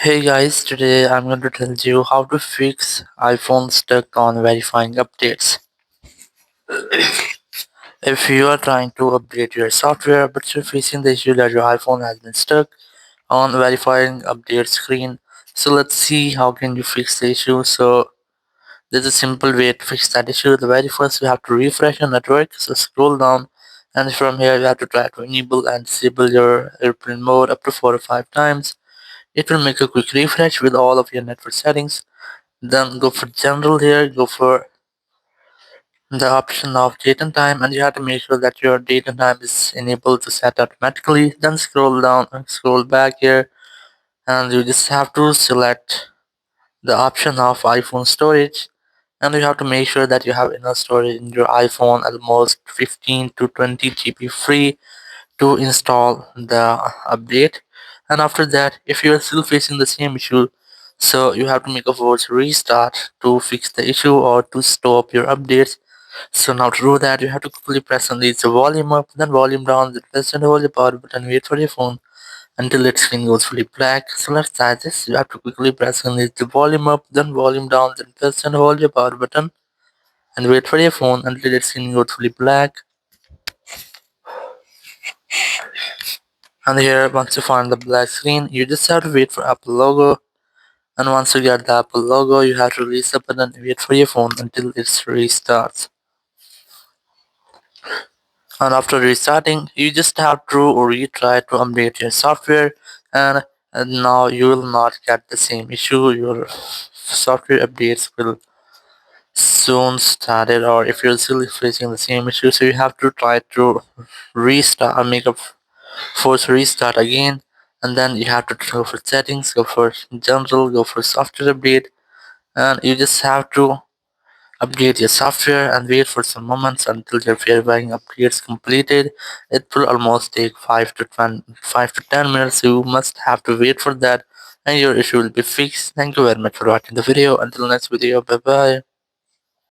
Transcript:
Hey guys, today I'm going to tell you how to fix iPhone stuck on verifying updates. If you are trying to update your software but you're facing the issue that your iPhone has been stuck on verifying update screen, so let's see how can you fix the issue. So there's a simple way to fix that issue. The very first you have to refresh your network. So scroll down and from here you have to try to enable and disable your airplane mode up to 4 or 5 times. It will make a quick refresh with all of your network settings. Then go for general here, go for the option of date and time, and you have to make sure that your date and time is enabled to set automatically. Then scroll down and scroll back here, and you just have to select the option of iPhone storage, and you have to make sure that you have enough storage in your iPhone, almost 15 to 20 GB free to install the update. And after that, if you are still facing the same issue, so you have to make a force restart to fix the issue or to stop your updates. So now to do that, you have to quickly press on the volume up, then volume down, then press and hold the power button, wait for your phone until its screen goes fully black. So let's try this. You have to quickly press on the volume up, then volume down, then press and hold your power button and wait for your phone until its screen goes fully black. And here, once you find the black screen, you just have to wait for Apple logo. And once you get the Apple logo, you have to release the button and wait for your phone until it restarts. And after restarting, you just have to retry to update your software, and now you will not get the same issue. Your software updates will soon start it, or if you're still facing the same issue, so you have to try to restart, make a force restart again, and then you have to go for settings, go for general, go for software update, and you just have to update your software and wait for some moments until your verifying update is completed. It will almost take 5 to 10 minutes. You must have to wait for that and your issue will be fixed. Thank you very much for watching the video. Until next video, bye bye.